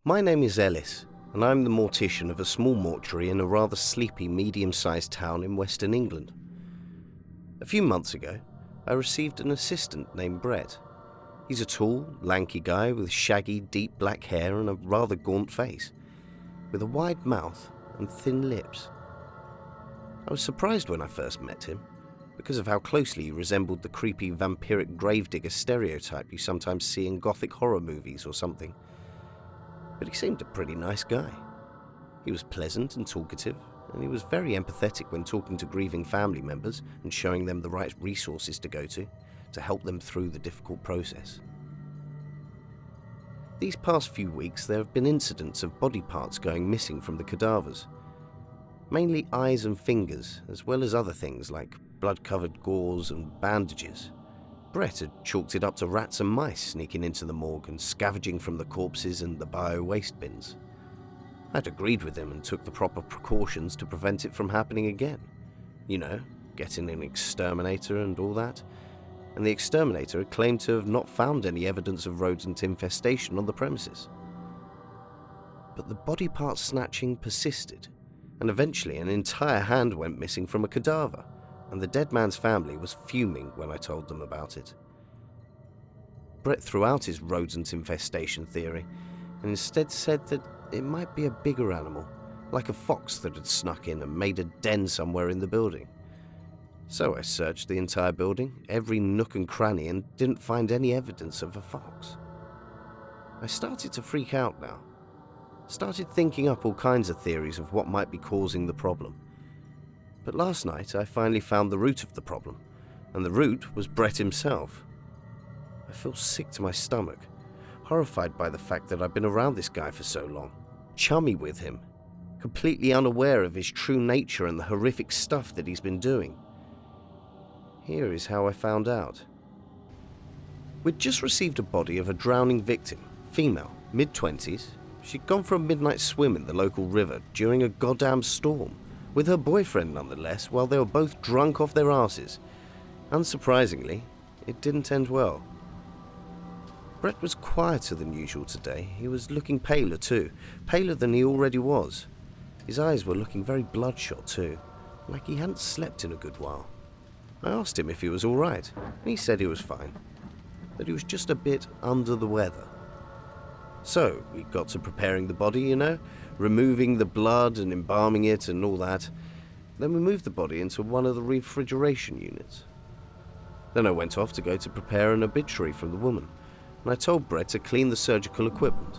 My name is Ellis, and I'm the Mortician of a small mortuary in a rather sleepy, medium-sized town in Western England. A few months ago, I received an assistant named Brett. He's a tall, lanky guy with shaggy, deep black hair and a rather gaunt face, with a wide mouth and thin lips. I was surprised when I first met him, because of how closely he resembled the creepy vampiric gravedigger stereotype you sometimes see in gothic horror movies or something. But he seemed a pretty nice guy. He was pleasant and talkative, and he was very empathetic when talking to grieving family members and showing them the right resources to go to help them through the difficult process. These past few weeks there have been incidents of body parts going missing from the cadavers. Mainly eyes and fingers, as well as other things like blood-covered gauze and bandages. Brett had chalked it up to rats and mice sneaking into the morgue and scavenging from the corpses and the bio-waste bins. I'd agreed with him and took the proper precautions to prevent it from happening again. You know, getting an exterminator and all that. And the exterminator had claimed to have not found any evidence of rodent infestation on the premises. But the body part snatching persisted, and eventually an entire hand went missing from a cadaver, and the dead man's family was fuming when I told them about it. Brett threw out his rodent infestation theory, and instead said that it might be a bigger animal, like a fox that had snuck in and made a den somewhere in the building. So I searched the entire building, every nook and cranny, and didn't find any evidence of a fox. I started to freak out now. Started thinking up all kinds of theories of what might be causing the problem. But last night I finally found the root of the problem, and the root was Brett himself. I feel sick to my stomach, horrified by the fact that I've been around this guy for so long, chummy with him, completely unaware of his true nature and the horrific stuff that he's been doing. Here is how I found out. We'd just received a body of a drowning victim, female, mid-20s. She'd gone for a midnight swim in the local river during a goddamn storm, with her boyfriend nonetheless, while they were both drunk off their asses. Unsurprisingly, it didn't end well. Brett was quieter than usual today. He was looking paler too, paler than he already was. His eyes were looking very bloodshot too, like he hadn't slept in a good while. I asked him if he was all right, and he said he was fine, that he was just a bit under the weather. So we got to preparing the body, you know, removing the blood and embalming it and all that. Then we moved the body into one of the refrigeration units. Then I went off to go to prepare an obituary from the woman, and I told Brett to clean the surgical equipment.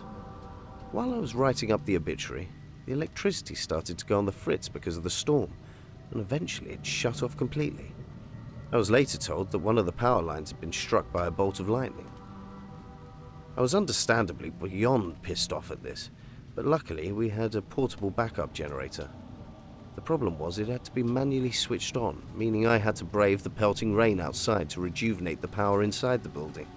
While I was writing up the obituary, the electricity started to go on the fritz because of the storm, and eventually it shut off completely. I was later told that one of the power lines had been struck by a bolt of lightning. I was understandably beyond pissed off at this, but luckily we had a portable backup generator. The problem was it had to be manually switched on, meaning I had to brave the pelting rain outside to rejuvenate the power inside the building.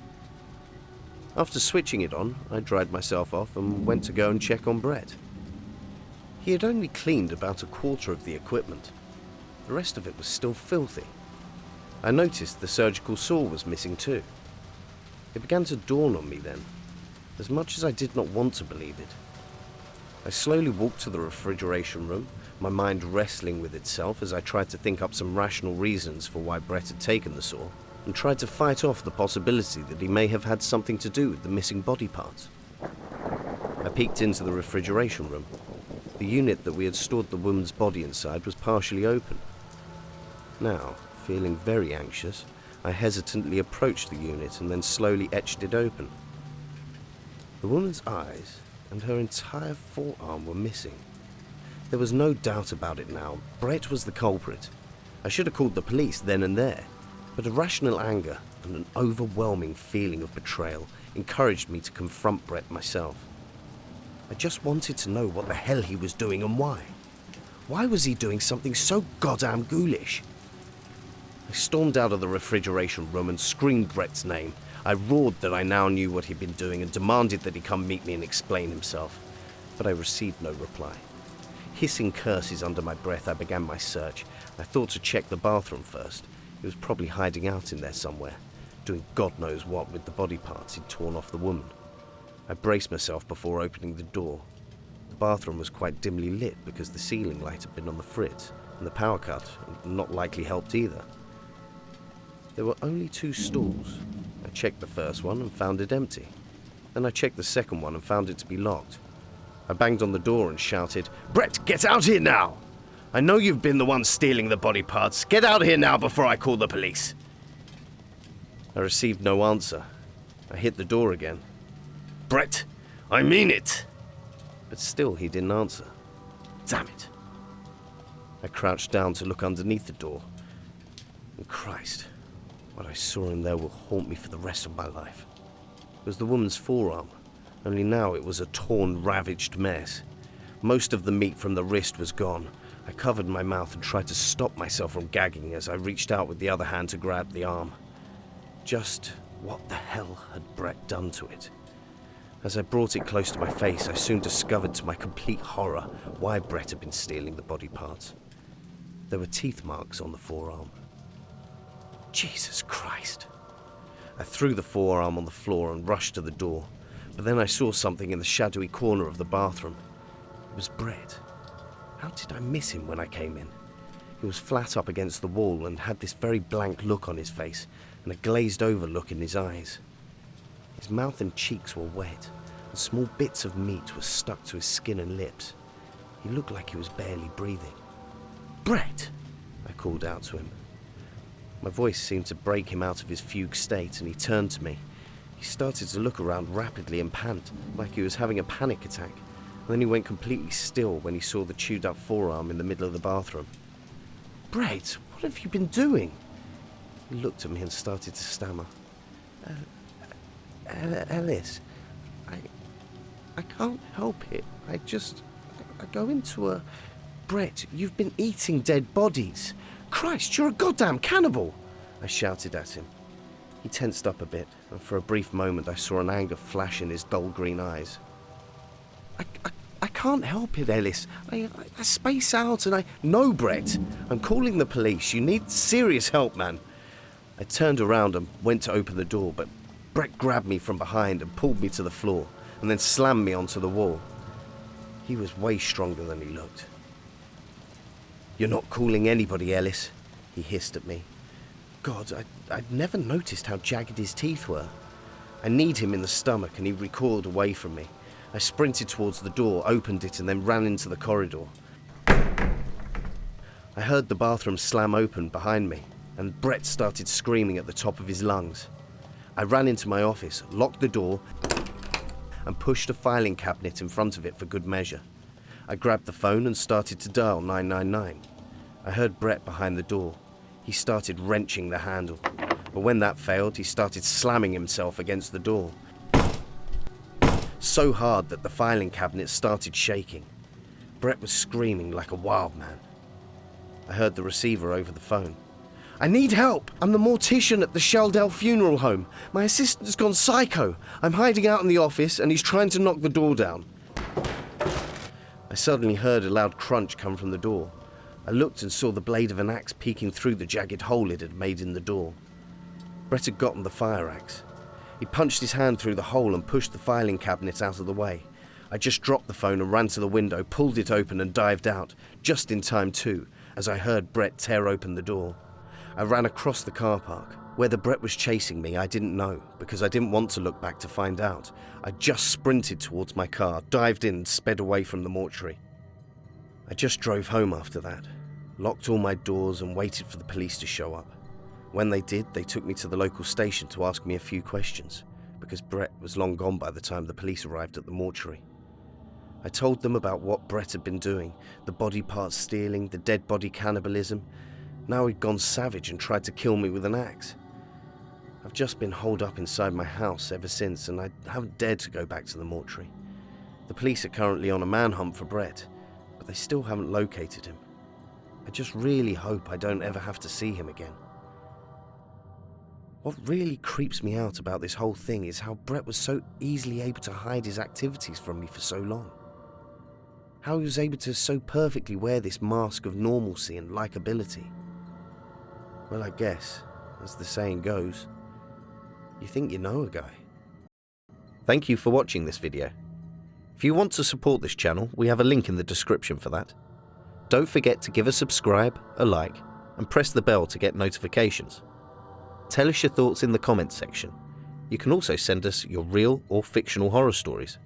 After switching it on, I dried myself off and went to go and check on Brett. He had only cleaned about a quarter of the equipment. The rest of it was still filthy. I noticed the surgical saw was missing too. It began to dawn on me then, as much as I did not want to believe it. I slowly walked to the refrigeration room, my mind wrestling with itself as I tried to think up some rational reasons for why Brett had taken the saw, and tried to fight off the possibility that he may have had something to do with the missing body parts. I peeked into the refrigeration room. The unit that we had stored the woman's body inside was partially open. Now, feeling very anxious, I hesitantly approached the unit and then slowly etched it open. The woman's eyes and her entire forearm were missing. There was no doubt about it now. Brett was the culprit. I should have called the police then and there, but irrational anger and an overwhelming feeling of betrayal encouraged me to confront Brett myself. I just wanted to know what the hell he was doing and why. Why was he doing something so goddamn ghoulish? I stormed out of the refrigeration room and screamed Brett's name. I roared that I now knew what he'd been doing and demanded that he come meet me and explain himself. But I received no reply. Hissing curses under my breath, I began my search. I thought to check the bathroom first. He was probably hiding out in there somewhere, doing God knows what with the body parts he'd torn off the woman. I braced myself before opening the door. The bathroom was quite dimly lit because the ceiling light had been on the fritz, and the power cut had not likely helped either. There were only 2 stalls. I checked the first one and found it empty. Then I checked the second one and found it to be locked. I banged on the door and shouted, "Brett, get out here now! I know you've been the one stealing the body parts. Get out here now before I call the police!" I received no answer. I hit the door again. "Brett, I mean it!" But still he didn't answer. Damn it. I crouched down to look underneath the door. And Christ, what I saw in there will haunt me for the rest of my life. It was the woman's forearm, only now it was a torn, ravaged mess. Most of the meat from the wrist was gone. I covered my mouth and tried to stop myself from gagging as I reached out with the other hand to grab the arm. Just what the hell had Brett done to it? As I brought it close to my face, I soon discovered to my complete horror why Brett had been stealing the body parts. There were teeth marks on the forearm. Jesus Christ! I threw the forearm on the floor and rushed to the door, but then I saw something in the shadowy corner of the bathroom. It was Brett. How did I miss him when I came in? He was flat up against the wall and had this very blank look on his face and a glazed-over look in his eyes. His mouth and cheeks were wet, and small bits of meat were stuck to his skin and lips. He looked like he was barely breathing. "Brett!" I called out to him. My voice seemed to break him out of his fugue state, and he turned to me. He started to look around rapidly and pant, like he was having a panic attack, and then he went completely still when he saw the chewed-up forearm in the middle of the bathroom. "Brett, what have you been doing?" He looked at me and started to stammer. Ellis, I can't help it. I go into a... Brett, you've been eating dead bodies. Christ, you're a goddamn cannibal! I shouted at him. He tensed up a bit, and for a brief moment I saw an anger flash in his dull green eyes. I can't help it, Ellis. I space out and I... No, Brett, I'm calling the police. You need serious help, man. I turned around and went to open the door, but Brett grabbed me from behind and pulled me to the floor, and then slammed me onto the wall. He was way stronger than he looked. "You're not calling anybody, Ellis," he hissed at me. God, I'd never noticed how jagged his teeth were. I kneed him in the stomach and he recoiled away from me. I sprinted towards the door, opened it, and then ran into the corridor. I heard the bathroom slam open behind me, and Brett started screaming at the top of his lungs. I ran into my office, locked the door, and pushed a filing cabinet in front of it for good measure. I grabbed the phone and started to dial 999. I heard Brett behind the door. He started wrenching the handle, but when that failed, he started slamming himself against the door. So hard that the filing cabinet started shaking. Brett was screaming like a wild man. I heard the receiver over the phone. "I need help! I'm the Mortician at the Sheldale funeral home. My assistant's gone psycho. I'm hiding out in the office and he's trying to knock the door down." I suddenly heard a loud crunch come from the door. I looked and saw the blade of an axe peeking through the jagged hole it had made in the door. Brett had gotten the fire axe. He punched his hand through the hole and pushed the filing cabinet out of the way. I just dropped the phone and ran to the window, pulled it open and dived out, just in time too, as I heard Brett tear open the door. I ran across the car park. Whether Brett was chasing me, I didn't know, because I didn't want to look back to find out. I just sprinted towards my car, dived in and sped away from the mortuary. I just drove home after that, locked all my doors and waited for the police to show up. When they did, they took me to the local station to ask me a few questions, because Brett was long gone by the time the police arrived at the mortuary. I told them about what Brett had been doing, the body parts stealing, the dead body cannibalism. Now he'd gone savage and tried to kill me with an axe. I've just been holed up inside my house ever since, and I haven't dared to go back to the mortuary. The police are currently on a manhunt for Brett, but they still haven't located him. I just really hope I don't ever have to see him again. What really creeps me out about this whole thing is how Brett was so easily able to hide his activities from me for so long. How he was able to so perfectly wear this mask of normalcy and likability. Well, I guess, as the saying goes, you think you know a guy. Thank you for watching this video. If you want to support this channel, we have a link in the description for that. Don't forget to give a subscribe, a like, and press the bell to get notifications. Tell us your thoughts in the comments section. You can also send us your real or fictional horror stories.